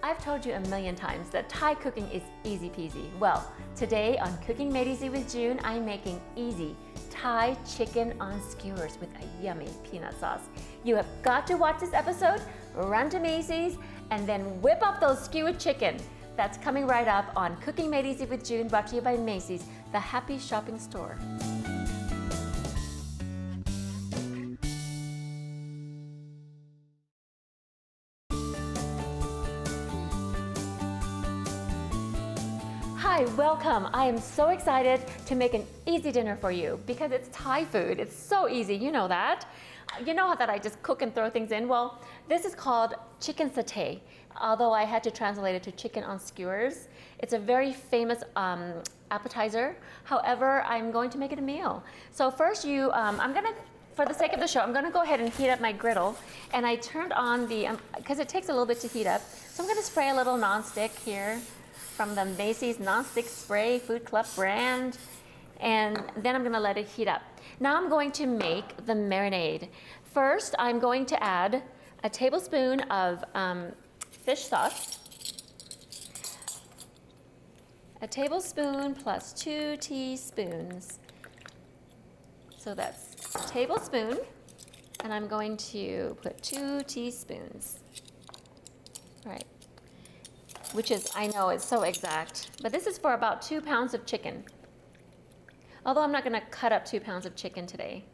I've told you a million times that Thai cooking is easy peasy. Well, today on Cooking Made Easy with June, I'm making easy Thai chicken on skewers with a yummy peanut sauce. You have got to watch this episode, run to Macy's, and then whip up those skewered chicken. That's coming right up on Cooking Made Easy with June, brought to you by Macy's, the happy shopping store. Hi, welcome. I am so excited to make an easy dinner for you because it's Thai food. It's so easy, you know that. You know that I just cook and throw things in? Well, this is called chicken satay, although I had to translate it to chicken on skewers. It's a very famous appetizer. However, I'm going to make it a meal. So first for the sake of the show, I'm gonna go ahead and heat up my griddle. And I turned on because it takes a little bit to heat up. So I'm gonna spray a little nonstick here from the Macy's Nonstick Spray Food Club brand. And then I'm gonna let it heat up. Now I'm going to make the marinade. First, I'm going to add a tablespoon of fish sauce. A tablespoon plus 2 teaspoons. So that's a tablespoon, and I'm going to put 2 teaspoons. All right. Which is, I know it's so exact, but this is for about 2 pounds of chicken. Although I'm not gonna cut up 2 pounds of chicken today.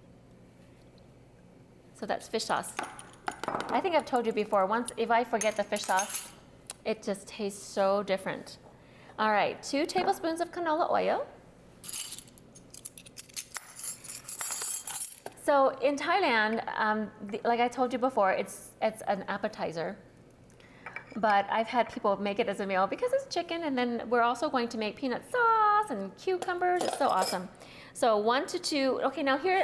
So that's fish sauce. I think I've told you before, if I forget the fish sauce, it just tastes so different. All right, 2 tablespoons of canola oil. So in Thailand, like I told you before, it's an appetizer. But I've had people make it as a meal because it's chicken, and then we're also going to make peanut sauce and cucumbers. It's so awesome. So 1 to 2, okay, now here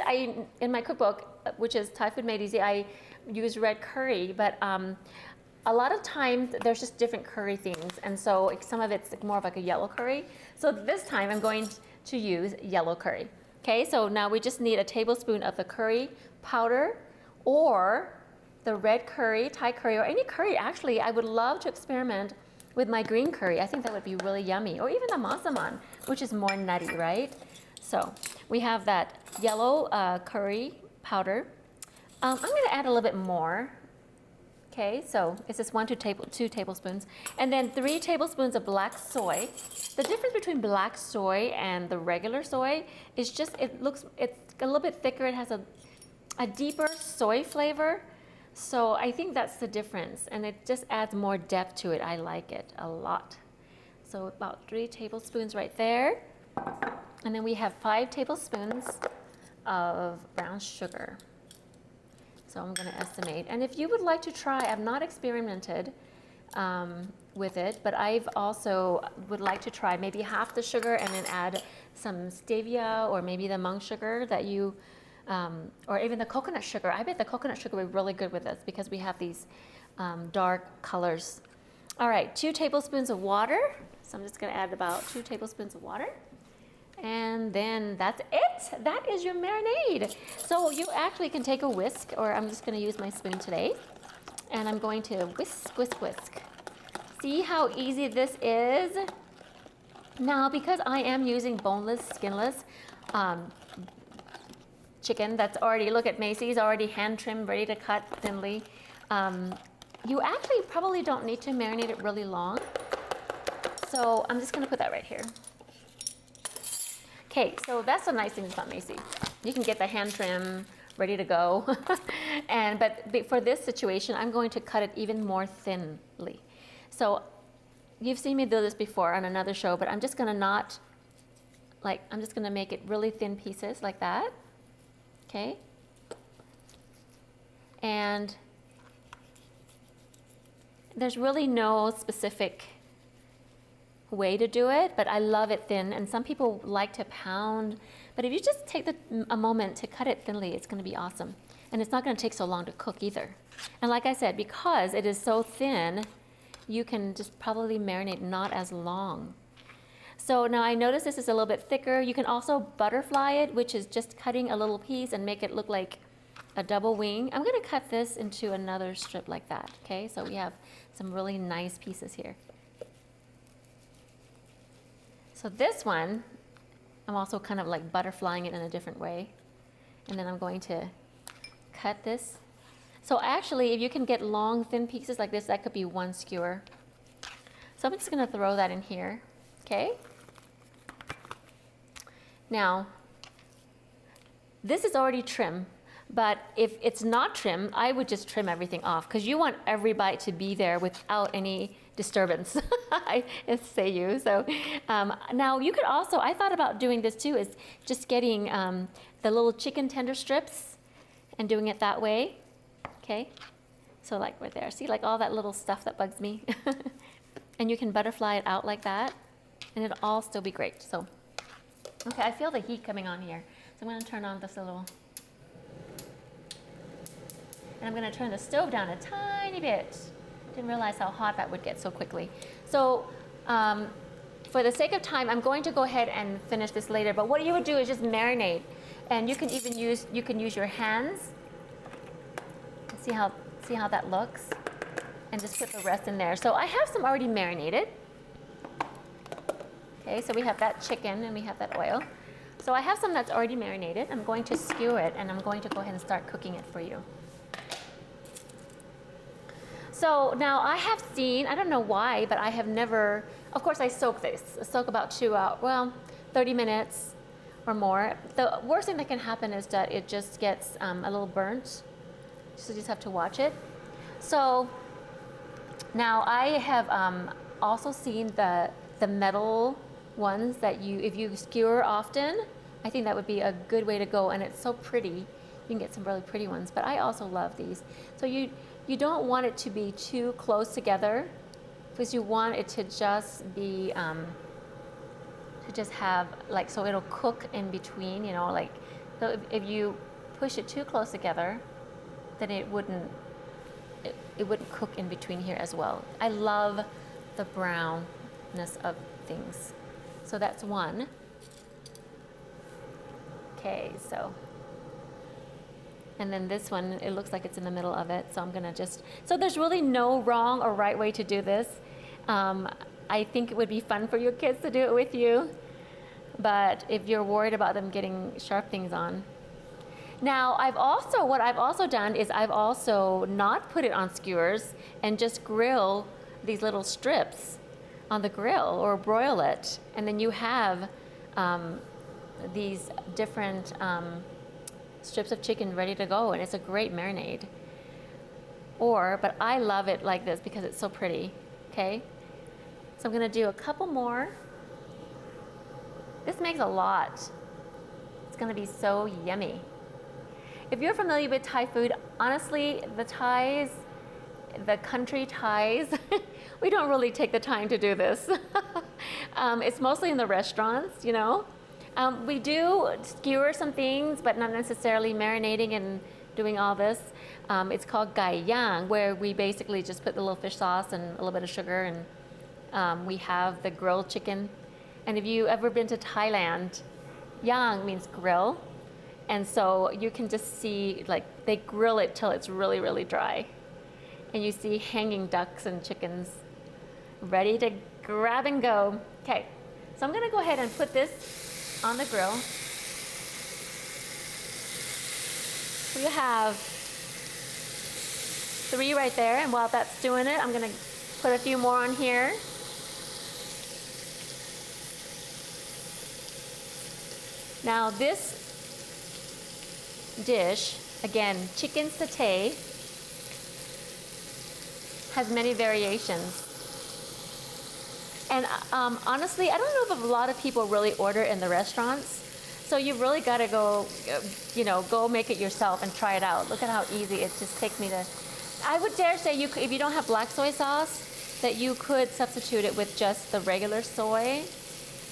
in my cookbook, which is Thai Food Made Easy, I use red curry, but a lot of times there's just different curry themes, and so some of it's more of like a yellow curry. So this time I'm going to use yellow curry. Okay, so now we just need a tablespoon of the curry powder or the red curry, Thai curry, or any curry. Actually, I would love to experiment with my green curry. I think that would be really yummy. Or even the masaman, which is more nutty, right? So we have that yellow curry powder. I'm gonna add a little bit more. Okay, so it's just 2 tablespoons. And then 3 tablespoons of black soy. The difference between black soy and the regular soy is just, it's a little bit thicker. It has a deeper soy flavor. So I think that's the difference, and it just adds more depth to it. I like it a lot. So about 3 tablespoons right there. And then we have 5 tablespoons of brown sugar. So I'm gonna estimate. And if you would like to try, I've not experimented with it, but I've also would like to try maybe half the sugar and then add some stevia or maybe the monk sugar that you or even the coconut sugar. I bet the coconut sugar would be really good with this because we have these dark colors. All right, 2 tablespoons of water. So I'm just gonna add about 2 tablespoons of water. And then that's it. That is your marinade. So you actually can take a whisk, or I'm just gonna use my spoon today. And I'm going to whisk, whisk, whisk. See how easy this is? Now, because I am using boneless, skinless, chicken that's already, look at Macy's, already hand trimmed, ready to cut thinly. You actually probably don't need to marinate it really long. So I'm just gonna put that right here. Okay, so that's the nice thing about Macy's. You can get the hand trim ready to go. But for this situation, I'm going to cut it even more thinly. So you've seen me do this before on another show, but I'm just gonna I'm just gonna make it really thin pieces like that. Okay, and there's really no specific way to do it, but I love it thin, and some people like to pound, but if you just take a moment to cut it thinly, it's going to be awesome, and it's not going to take so long to cook either. And like I said, because it is so thin, you can just probably marinate not as long. So now I notice this is a little bit thicker. You can also butterfly it, which is just cutting a little piece and make it look like a double wing. I'm gonna cut this into another strip like that, okay? So we have some really nice pieces here. So this one, I'm also kind of like butterflying it in a different way. And then I'm going to cut this. So actually, if you can get long, thin pieces like this, that could be one skewer. So I'm just gonna throw that in here, okay? Now, this is already trim, but if it's not trim, I would just trim everything off because you want every bite to be there without any disturbance. I say you. So now you could also, I thought about doing this too, is just getting the little chicken tender strips and doing it that way, okay? So like right there, see like all that little stuff that bugs me? And you can butterfly it out like that and it'll all still be great. So, okay, I feel the heat coming on here. So I'm gonna turn on this a little. And I'm gonna turn the stove down a tiny bit. Didn't realize how hot that would get so quickly. So for the sake of time, I'm going to go ahead and finish this later, but what you would do is just marinate. And you can even use, your hands. See how that looks? And just put the rest in there. So I have some already marinated. Okay, so we have that chicken and we have that oil. So I have some that's already marinated. I'm going to skewer it and I'm going to go ahead and start cooking it for you. So now I have seen, I don't know why, but I have never, of course I soak this. I soak about 30 minutes or more. The worst thing that can happen is that it just gets a little burnt. So you just have to watch it. So now I have also seen the metal ones that if you skewer often, I think that would be a good way to go, and it's so pretty. You can get some really pretty ones, but I also love these. So you don't want it to be too close together because you want it to just be, to just have like, so it'll cook in between, you know, like, so if you push it too close together, then it wouldn't cook in between here as well. I love the brownness of things. So that's one. Okay, so, and then this one, it looks like it's in the middle of it. So I'm gonna so there's really no wrong or right way to do this. I think it would be fun for your kids to do it with you. But if you're worried about them getting sharp things on. Now, what I've also done is I've also not put it on skewers and just grill these little strips on the grill or broil it. And then you have these different strips of chicken ready to go, and it's a great marinade. But I love it like this because it's so pretty, okay? So I'm gonna do a couple more. This makes a lot. It's gonna be so yummy. If you're familiar with Thai food, honestly, the Thais, the country Thais, we don't really take the time to do this. It's mostly in the restaurants, you know. We do skewer some things, but not necessarily marinating and doing all this. It's called gai yang, where we basically just put the little fish sauce and a little bit of sugar, and we have the grilled chicken. And if you've ever been to Thailand, yang means grill. And so you can just see, like, they grill it till it's really, really dry. And you see hanging ducks and chickens ready to grab and go. Okay, so I'm gonna go ahead and put this on the grill. So you have 3 right there, and while that's doing it, I'm gonna put a few more on here. Now this dish, again, chicken satay, has many variations. And honestly, I don't know if a lot of people really order in the restaurants. So you've really got to go, go make it yourself and try it out. Look at how easy it just takes me to. I would dare say if you don't have black soy sauce, that you could substitute it with just the regular soy.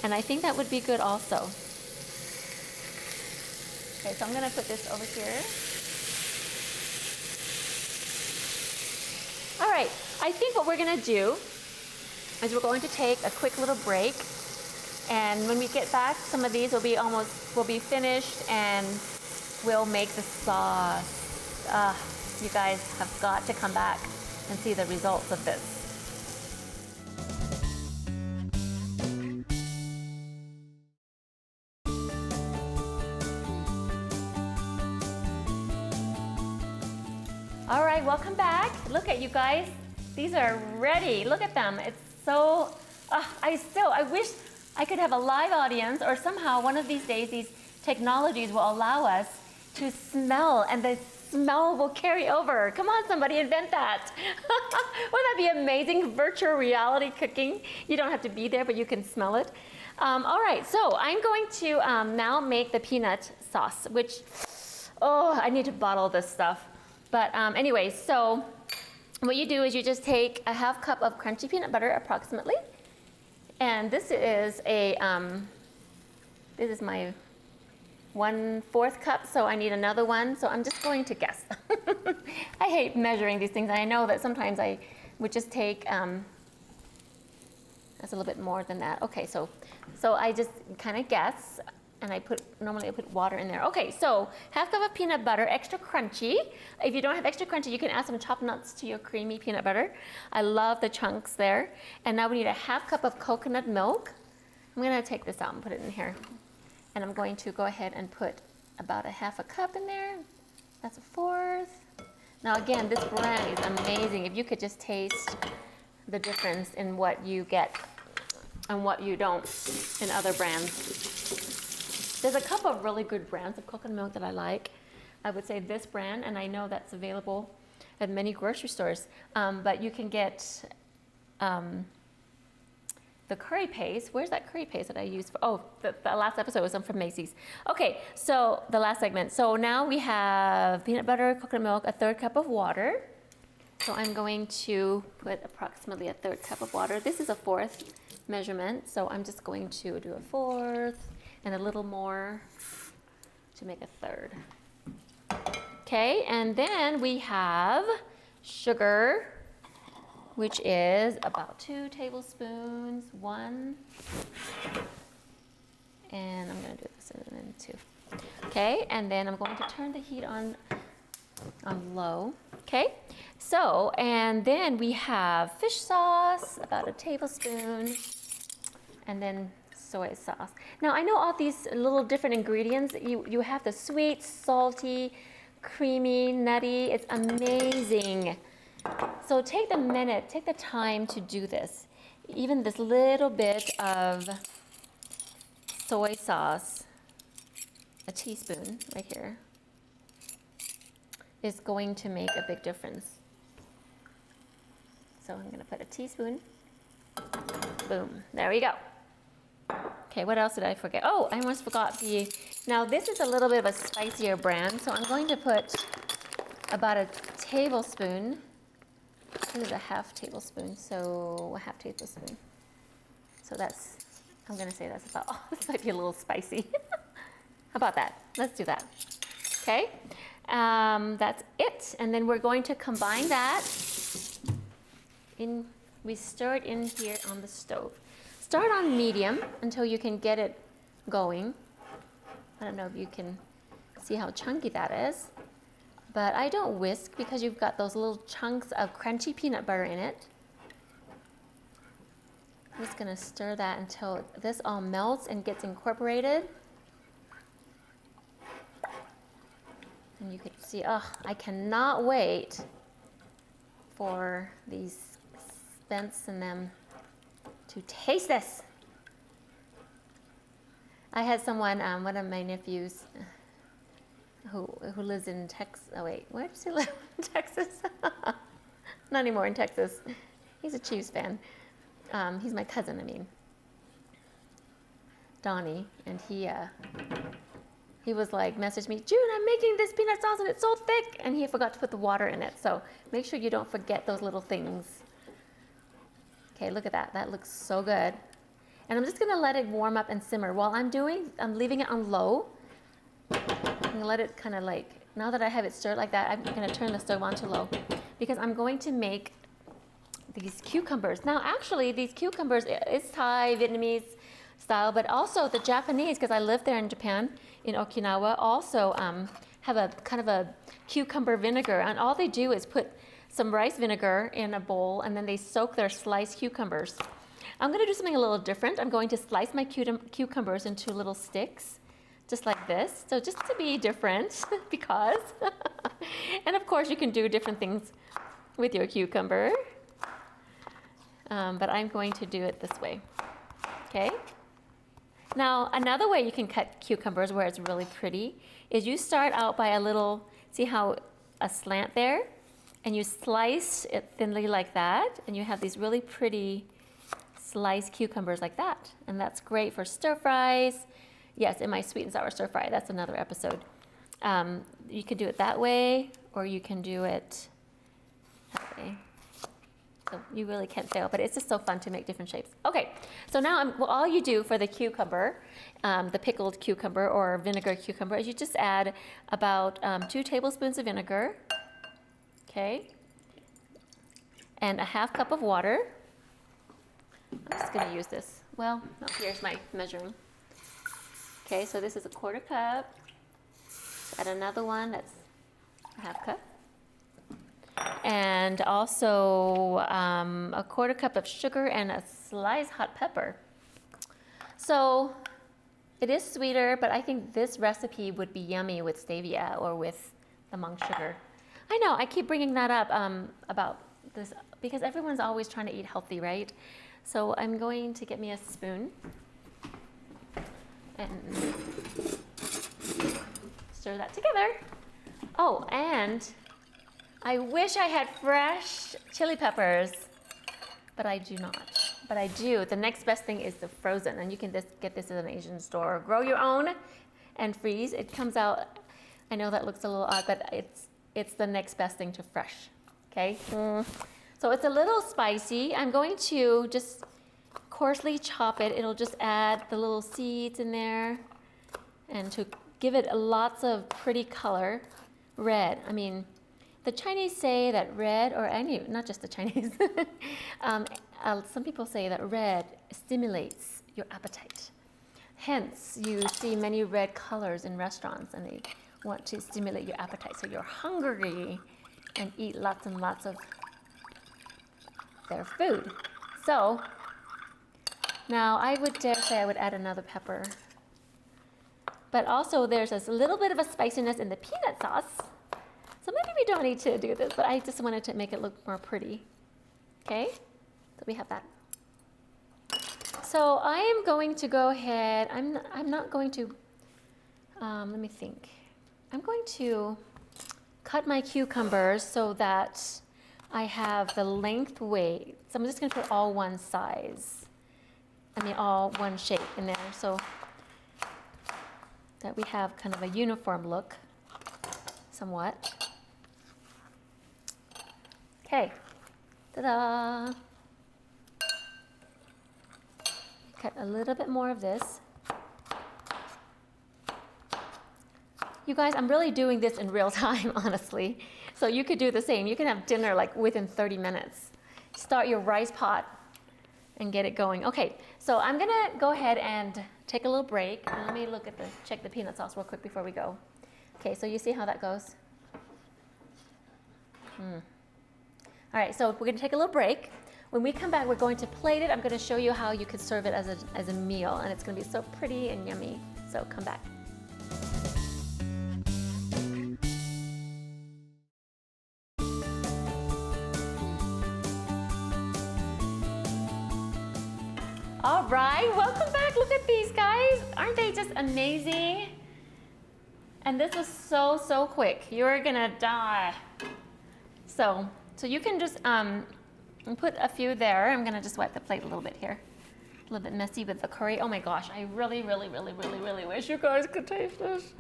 And I think that would be good also. Okay, so I'm gonna put this over here. All right, I think what we're gonna do is we're going to take a quick little break, and when we get back, some of these will be finished, and we'll make the sauce. You guys have got to come back and see the results of this. All right, welcome back. Look at you guys. These are ready. Look at them. It's so, I wish I could have a live audience, or somehow one of these days these technologies will allow us to smell, and the smell will carry over. Come on, somebody, invent that. Wouldn't that be amazing? Virtual reality cooking. You don't have to be there, but you can smell it. All right, so I'm going to now make the peanut sauce, which, I need to bottle this stuff. But anyway, so what you do is you just take a half cup of crunchy peanut butter approximately. And this is this is my 1/4 cup, so I need another one. So I'm just going to guess. I hate measuring these things. I know that sometimes I would just take, that's a little bit more than that. Okay, so I just kind of guess. And normally I put water in there. Okay, so half cup of peanut butter, extra crunchy. If you don't have extra crunchy, you can add some chopped nuts to your creamy peanut butter. I love the chunks there. And now we need a half cup of coconut milk. I'm gonna take this out and put it in here. And I'm going to go ahead and put about a half a cup in there. That's a 1/4. Now again, this brand is amazing. If you could just taste the difference in what you get and what you don't in other brands. There's a couple of really good brands of coconut milk that I like. I would say this brand, and I know that's available at many grocery stores. But you can get the curry paste. Where's that curry paste that I used for? The last episode was from Macy's. Okay, so the last segment. So now we have peanut butter, coconut milk, a 1/3 cup of water. So I'm going to put approximately a 1/3 cup of water. This is a 1/4 measurement, so I'm just going to do a 1/4. And a little more to make a 1/3. Okay, and then we have sugar, which is about 2 tablespoons, 1. And I'm gonna do this and then 2. Okay, and then I'm going to turn the heat on low. Okay, so, and then we have fish sauce, about a tablespoon, and then soy sauce. Now I know all these little different ingredients. You have the sweet, salty, creamy, nutty. It's amazing. So take the time to do this. Even this little bit of soy sauce, a teaspoon right here, is going to make a big difference. So I'm gonna put a teaspoon. Boom, there we go. Okay, what else did I forget? I almost forgot now this is a little bit of a spicier brand, so I'm going to put about a tablespoon. This is a half tablespoon, so a half tablespoon. So I'm gonna say that's about, this might be a little spicy. How about that? Let's do that. Okay, that's it. And then we're going to combine that we stir it in here on the stove. Start on medium until you can get it going. I don't know if you can see how chunky that is, but I don't whisk because you've got those little chunks of crunchy peanut butter in it. I'm just gonna stir that until this all melts and gets incorporated. And you can see, I cannot wait for these Spence and them to taste this. I had someone, one of my nephews, who lives in Texas. Oh wait, where does he live? In Texas? Not anymore in Texas. He's a Chiefs fan. He's my cousin, Donnie, and he was like, messaged me, June, I'm making this peanut sauce and it's so thick, and he forgot to put the water in it. So make sure you don't forget those little things. Okay, look at that. That looks so good. And I'm just gonna let it warm up and simmer. While I'm leaving it on low. I'm gonna let it kind of now that I have it stirred like that, I'm gonna turn the stove on to low because I'm going to make these cucumbers. Now, actually, these cucumbers, it's Thai, Vietnamese style, but also the Japanese, because I lived there in Japan, in Okinawa, also have a kind of a cucumber vinegar, and all they do is put some rice vinegar in a bowl, and then they soak their sliced cucumbers. I'm going to do something a little different. I'm going to slice my cucumbers into little sticks, just like this. So just to be different, because, and of course you can do different things with your cucumber, but I'm going to do it this way, okay? Now, another way you can cut cucumbers where it's really pretty is you start out by a little, see how a slant there? And you slice it thinly like that, and you have these really pretty sliced cucumbers like that. And that's great for stir fries. Yes, in my sweet and sour stir fry, that's another episode. You can do it that way, or you can do it that way. So you really can't fail, but it's just so fun to make different shapes. Okay, so now all you do for the cucumber, the pickled cucumber or vinegar cucumber, is you just add about 2 tablespoons of vinegar, okay, and a half cup of water. I'm just gonna use this. Well, no, here's my measuring. Okay, so this is a 1/4 cup. Add another one that's a half cup. And also a 1/4 cup of sugar and a sliced hot pepper. So it is sweeter, but I think this recipe would be yummy with stevia or with the monk sugar. I know, I keep bringing that up about this because everyone's always trying to eat healthy, right? So I'm going to get me a spoon and stir that together. Oh, and I wish I had fresh chili peppers, but I do not. But I do. The next best thing is the frozen, and you can just get this at an Asian store or grow your own and freeze. It comes out, I know that looks a little odd, but it's the next best thing to fresh, okay? So it's a little spicy. I'm going to just coarsely chop it. It'll just add the little seeds in there, and to give it lots of pretty color, red. I mean, the Chinese say that red, or any, not just the Chinese, some people say that red stimulates your appetite. Hence, you see many red colors in restaurants, and they want to stimulate your appetite. So you're hungry and eat lots and lots of their food. So now I would dare say I would add another pepper. But also there's a little bit of a spiciness in the peanut sauce. So maybe we don't need to do this, but I just wanted to make it look more pretty. Okay, so we have that. So I am going to go ahead, I'm not going to, let me think. I'm going to cut my cucumbers so that I have the length weight. So I'm just going to put all one size. All one shape in there, so that we have kind of a uniform look, somewhat. Okay, ta-da! Cut a little bit more of this. You guys, I'm really doing this in real time, honestly. So you could do the same. You can have dinner like within 30 minutes. Start your rice pot and get it going. Okay, so I'm gonna go ahead and take a little break. And let me check the peanut sauce real quick before we go. Okay, so you see how that goes? All right, so we're gonna take a little break. When we come back, we're going to plate it. I'm gonna show you how you could serve it as a meal, and it's gonna be so pretty and yummy. So come back. All right, welcome back. Look at these guys. Aren't they just amazing? And this was so, so quick. You're gonna die. So you can just put a few there. I'm gonna just wipe the plate a little bit here. A little bit messy with the curry. Oh my gosh, I really, really, really, really, really wish you guys could taste this.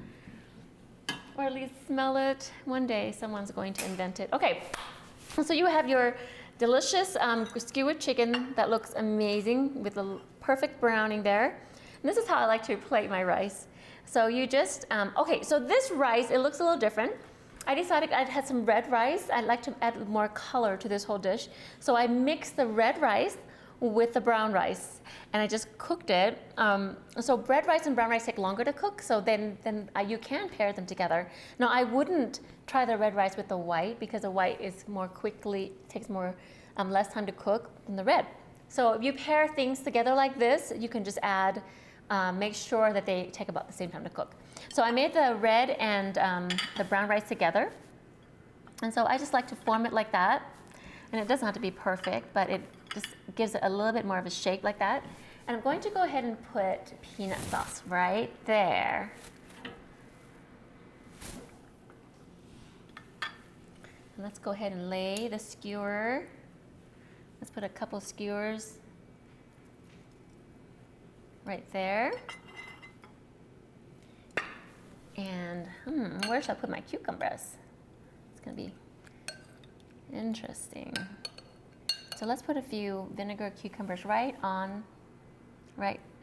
Or at least smell it. One day someone's going to invent it. Okay, so you have your delicious skewered chicken that looks amazing with the perfect browning there. And this is how I like to plate my rice. So you just, okay, so this rice, it looks a little different. I decided I'd had some red rice. I'd like to add more color to this whole dish. So I mixed the red rice with the brown rice, and I just cooked it. So red rice and brown rice take longer to cook, so then you can pair them together. Now I wouldn't try the red rice with the white because the white is takes more less time to cook than the red. So if you pair things together like this, you can just add, make sure that they take about the same time to cook. So I made the red and the brown rice together, and so I just like to form it like that. And it doesn't have to be perfect, but it just gives it a little bit more of a shape like that. And I'm going to go ahead and put peanut sauce right there. And let's go ahead and lay the skewer. Let's put a couple skewers right there. And where should I put my cucumbers? It's gonna be interesting. So let's put a few vinegar cucumbers right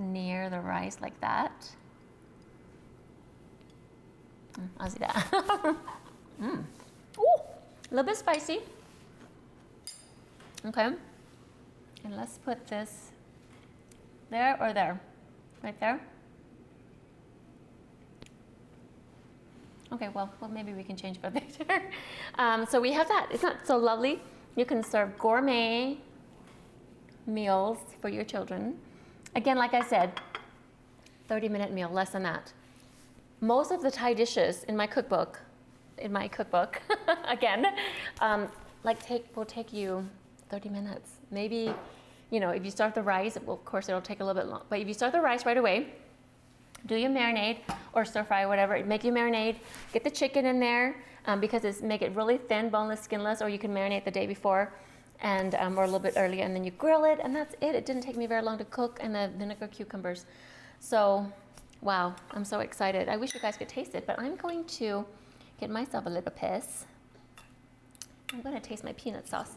near the rice like that. I'll see that. Ooh, a little bit spicy. Okay. And let's put this there or there, right there. Okay, well, maybe we can change for later. So we have that. It's not so lovely. You can serve gourmet meals for your children. Again, like I said, 30-minute meal, less than that. Most of the Thai dishes in my cookbook, again, will take you 30 minutes. Maybe, if you start the rice, well, of course it'll take a little bit long. But if you start the rice right away, do your marinade or stir fry, whatever. Make your marinade. Get the chicken in there because make it really thin, boneless, skinless, or you can marinate the day before and or a little bit earlier, and then you grill it, and that's it. It didn't take me very long to cook, and the vinegar cucumbers. So, wow, I'm so excited. I wish you guys could taste it, but I'm going to get myself a little piece. I'm going to taste my peanut sauce.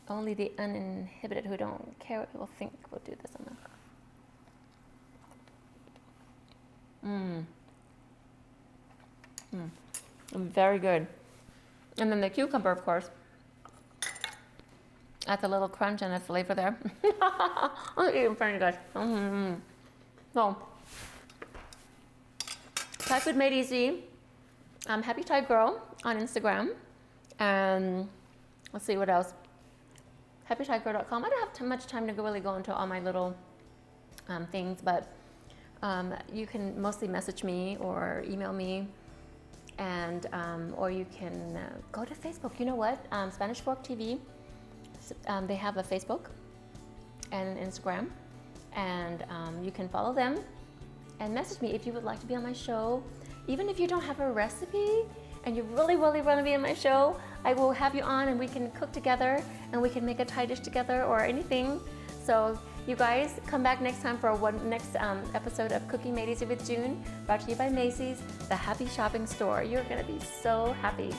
Only the uninhibited who don't care what people think will do this. Very good. And then the cucumber, of course, adds a little crunch and a flavor there. I'm eating in front of you guys. So, Thai food made easy. Happy Thai Girl on Instagram. And let's see what else. HappyThaiGirl.com. I don't have too much time to really go into all my little things, but you can mostly message me or email me, and or you can go to Facebook. You know what? Spanish Fork TV. They have a Facebook and an Instagram, and you can follow them and message me if you would like to be on my show. Even if you don't have a recipe and you really, really want to be on my show, I will have you on and we can cook together and we can make a Thai dish together or anything. So you guys come back next time for next episode of Cooking Made Easy with June, brought to you by Macy's, the Happy Shopping Store. You're going to be so happy.